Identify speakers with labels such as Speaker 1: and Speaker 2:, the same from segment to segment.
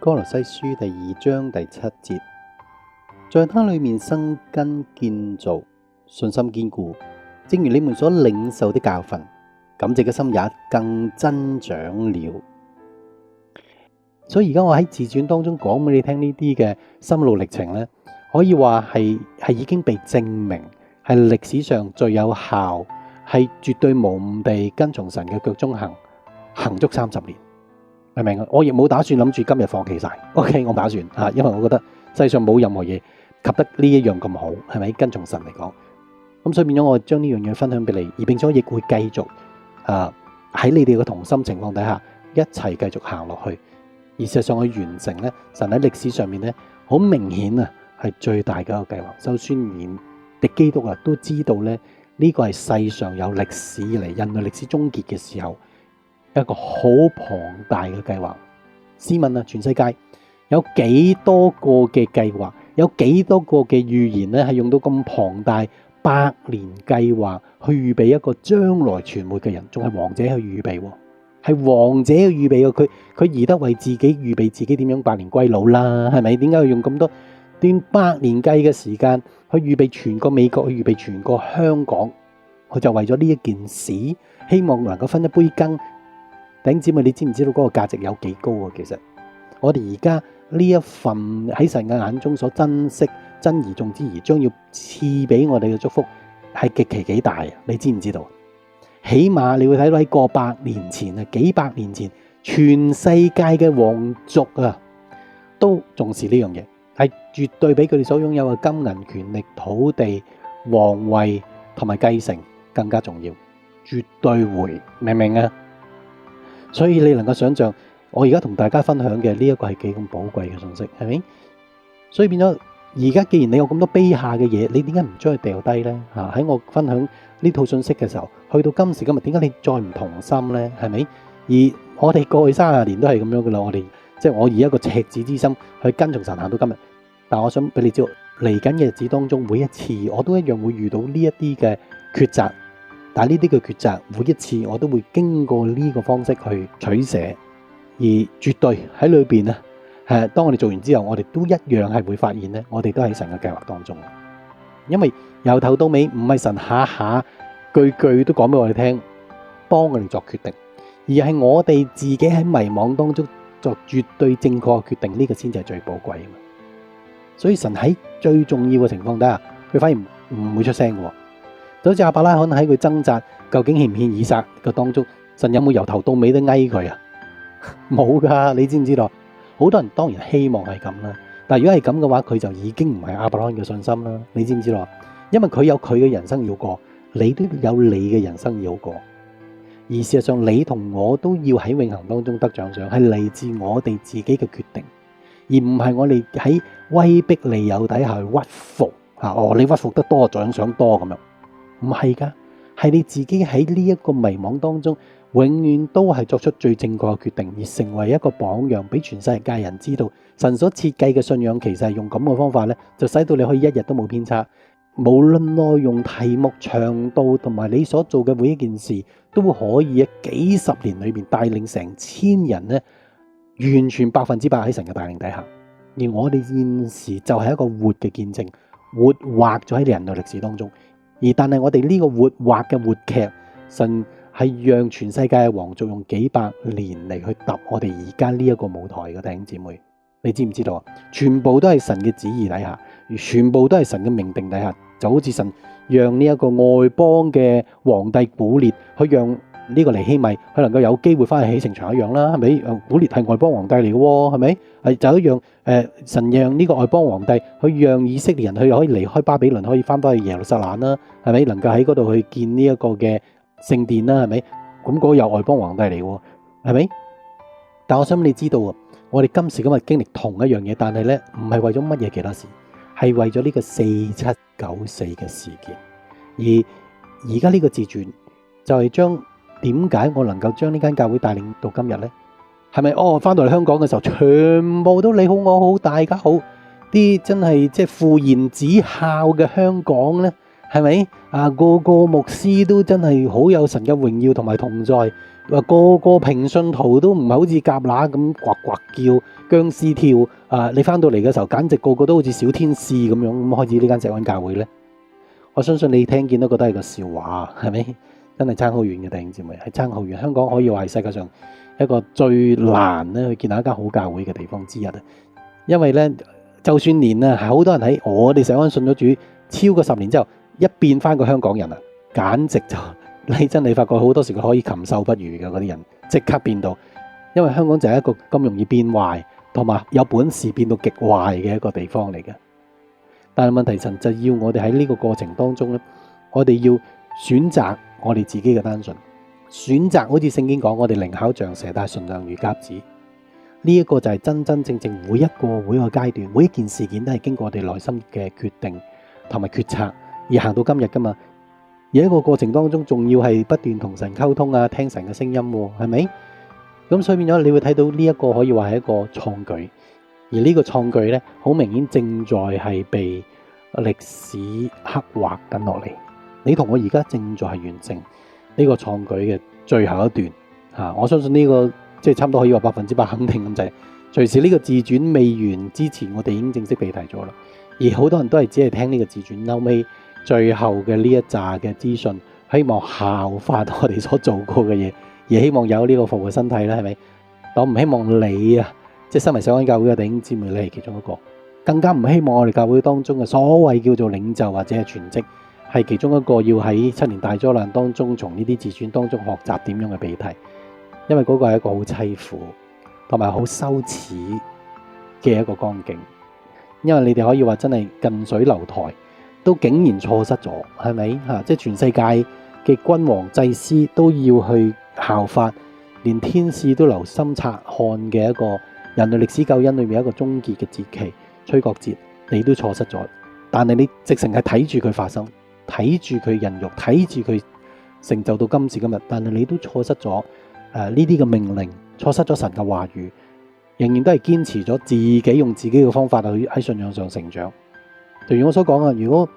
Speaker 1: 歌羅西書第2章第7節，在他裡面生根建造，信心堅固，正如你們所領受的教訓，感謝嘅心也更增長了。所以而家我喺自傳當中講俾你聽呢啲嘅心路歷程呢，可以話係已經被證明係歷史上最有效，係絕對無誤地跟從神嘅腳蹤行足30年。明唔明啊？我亦冇打算諗住今日放棄晒。OK， 我打算因為我覺得世上冇任何嘢及得呢一樣咁好，係咪？跟從神嚟講，咁所以變咗我將呢樣嘢分享俾你，而並且我亦會繼續喺你哋嘅同心情況底下一齊繼續行落去。而事實上去完成咧，神喺歷史上面咧，好明顯啊，係最大嘅一個計劃。就算連敵基督都知道咧，呢個係世上有歷史以嚟人類歷史終結嘅時候一個好龐大嘅計劃。試問全世界有幾多個嘅計劃，有幾多個嘅預言咧，係用到咁龐大100年計劃去預備一個將來存活嘅人，仲係王者去預備喎。係王者去預備嘅，佢宜得為自己預備自己點樣百年歸老啦，係咪？點解要用咁多段100年計嘅時間去預備全個美國，去預備全個香港？佢就為咗呢一件事，希望能夠分一杯羹。弟兄姊妹，你知唔知道嗰個價值有幾高啊？其實我哋而家呢一份喺神嘅眼中所珍惜、珍而重之而將要賜俾我哋嘅祝福，係極其幾大啊！你知唔知道？起碼你會睇到喺過百年前啊，幾百年前，全世界嘅皇族都重視呢樣嘢，係絕對比佢哋所擁有嘅金銀權力、土地、皇位同埋繼承更加重要，絕對會，明唔明啊？所以你能夠想象，我而家同大家分享嘅呢一個係幾咁寶貴嘅信息，係咪？所以變咗，而家既然你有咁多卑下嘅嘢，你點解唔將佢掉低呢？喺我分享呢套信息嘅時候，去到今時今日，點解你再唔同心呢？係咪？而我哋過去30年都係咁樣噶啦，我哋即係我以一個赤子之心去跟從神行到今日。但我想俾你知道，嚟緊嘅日子當中，每一次我都一樣會遇到呢一啲嘅抉擇。但係呢啲嘅抉擇，每一次我都會經過呢個方式去取捨，而絕對喺裏邊當我哋做完之後，我哋都一樣係會發現咧，我哋都喺神嘅計劃當中。因為由頭到尾唔係神下下句句都講俾我哋聽，幫我哋作決定，而係我哋自己喺迷惘當中作絕對正確嘅決定，呢個先至係最寶貴啊嘛。所以神喺最重要嘅情況底下，佢反而唔會出聲嘅。就好似亞伯拉罕喺佢掙扎究竟獻唔獻以撒嘅當中，神有冇由頭到尾都翳佢啊？冇噶，你知唔知道？好多人當然希望係咁啦，但係如果係咁嘅話，佢就已經唔係亞伯拉罕嘅信心啦。你知唔知道？因為佢有佢嘅人生要過，你都有你嘅人生要過。而事實上，你同我都要喺永恆當中得獎賞，係嚟自我哋自己嘅決定，而唔係我哋喺威逼利誘底下去屈服你屈服得多，獎賞多咁樣。唔係噶，係你自己喺呢一個迷惘當中，永遠都係作出最正確嘅決定，而成為一個榜樣，俾全世界人知道，神所設計嘅信仰其實係用咁嘅方法呢，就使到你可以一日都冇偏差。無論內容、題目、長度同埋你所做嘅每一件事，都可以喺幾十年裏面帶領成千人呢，完全100%喺神嘅帶領底下。而我哋現時就係一個活嘅見證，活畫咗喺人類歷史當中。但係我哋呢個活畫嘅活劇，神係讓全世界嘅皇族用幾百年嚟去揼我哋而家呢一個舞台嘅弟兄姊妹，你知唔知道啊？全部都係神嘅旨意底下，而全部都係神嘅命定底下，就好似神讓呢一個外邦嘅皇帝古列去讓呢個尼希米佢能夠有機會翻去起城牆一樣啦，係咪？古列係外邦皇帝嚟嘅喎，係咪？係就一樣神讓呢個外邦皇帝去讓以色列人去可以離開巴比倫，可以翻返去耶路撒冷啦，係咪？能夠喺嗰度去建呢一個嘅聖殿啦，係咪？咁嗰個有外邦皇帝嚟喎，係咪？但我想你知道啊，我哋今時今日經歷同一樣嘢，但係咧唔係為咗乜嘢其他事，係為咗呢個4794嘅事件。而家呢個自傳就係將點解我能夠將呢間教會帶領到今日呢？係咪翻到嚟香港嘅時候，全部都你好我好大家好，啲真係即係父賢子孝嘅香港呢？係咪個個牧師都真係好有神嘅榮耀同埋同在？個個平信徒都唔係好似蛤乸咁呱呱叫、僵屍跳你翻到嚟嘅時候，簡直個個都好似小天使咁樣咁開始呢間石安教會呢。我相信你聽見都覺得係個笑話，係咪？真係爭好遠嘅弟兄姊妹，係爭好遠。香港可以話係世界上一個最難咧去建立一間好教會嘅地方之一啊！因為呢，就算連係好多人喺我哋石安信咗主超過10年之後，一變翻個香港人啊，簡直就〜你真係發覺好多時佢可以禽獸不如嘅嗰啲人，即刻變到，因為香港就係一個咁容易變壞，同埋有本事變到極壞嘅一個地方嚟嘅。但係問題神就要我哋喺呢個過程當中咧，我哋要選擇我哋自己嘅單純，選擇好似聖經講，我哋靈巧像蛇，但係純良如鴿子。呢一個就係真真正正每一個階段，每一件事件都係經過我哋內心嘅決定同埋決策而行到今日噶嘛。而喺個過程當中，仲要係不斷同神溝通啊，聽神嘅聲音喎，係咪？咁所以變咗，你會睇到呢一個可以話係一個創舉，而呢個創舉呢，好明顯正在係被歷史刻畫緊落嚟。你同我而家正在係完成呢個創舉嘅最後一段嚇，我相信呢個即係差唔多可以話100%肯定咁滯。隨時呢個自傳未完之前，我哋已經正式被提咗啦。而好多人都係只係聽呢個自傳，後尾最後嘅呢一紮嘅資訊，希望效法我哋所做過嘅嘢，而希望有呢個復活身體啦，係咪？我唔希望你啊，即係身為石安教會嘅弟兄姊妹，你係其中一個，更加唔希望我哋教會當中嘅所謂叫做領袖或者係全職，係其中一個要喺7年大災難當中，從呢啲自傳當中學習點樣嘅被提，因為嗰個係一個好淒苦同埋好羞恥嘅一個光景，因為你哋可以話真係近水樓台。都竟然錯失咗，係咪嚇？即係全世界嘅君王祭司都要去效法，連天使都留心察看嘅一個人類歷史救恩裏面一個終結嘅節期——吹角節，你都錯失咗。但係你直情係睇住佢發生，睇住佢孕育，睇住佢成就到今時今日。但係你都錯失咗呢啲嘅命令，錯失咗神嘅話語，仍然都係堅持咗自己用自己嘅方法去喺信仰上成長。正如我所講啊，如果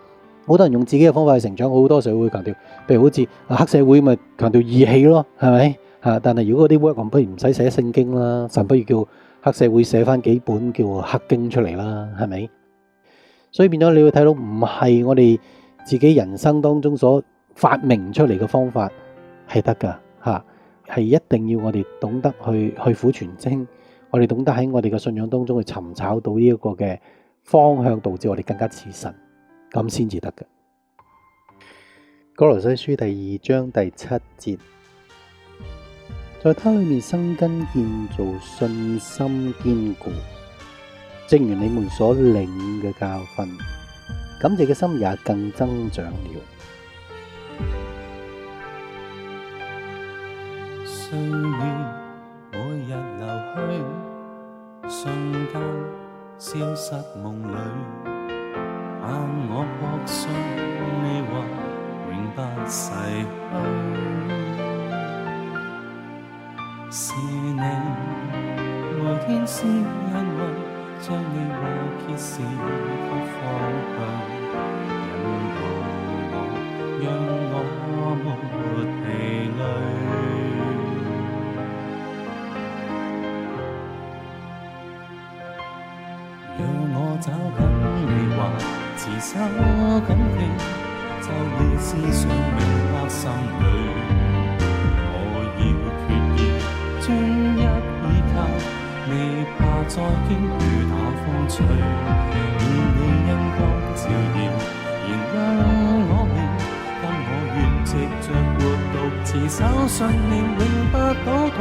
Speaker 1: 好多人用自己嘅方法去成長，好多時候會強調，譬如好似黑社會咪強調義氣咯，係咪？但係如果嗰啲 work， 不如唔使寫聖經啦，神不如叫黑社會寫翻幾本叫黑經出嚟啦，係咪？所以變咗你會睇到，唔係我哋自己人生當中所發明出嚟嘅方法係得㗎嚇，係一定要我哋懂得去苦傳經，我哋懂得喺我哋嘅信仰當中去尋找到呢一個嘅方向，導致我哋更加似神，咁先至得嘅。歌羅西書第2章第7節，在他裏面生根建造，信心堅固，正如你們所領嘅教訓，感謝嘅心也更增長了。
Speaker 2: 歲月每日流去，瞬間消失夢裏，但我確信你話永不逝去。是你每天先因為將你話揭示個方向，引導我，讓我沒疲累。讓我找緊你話，持守緊你，就你思想永刻心裏。我要決意專一依靠，未怕再經雨打風吹。願你恩光照耀，然讓我眠，跟我願藉着活動持守信念，永不倒退。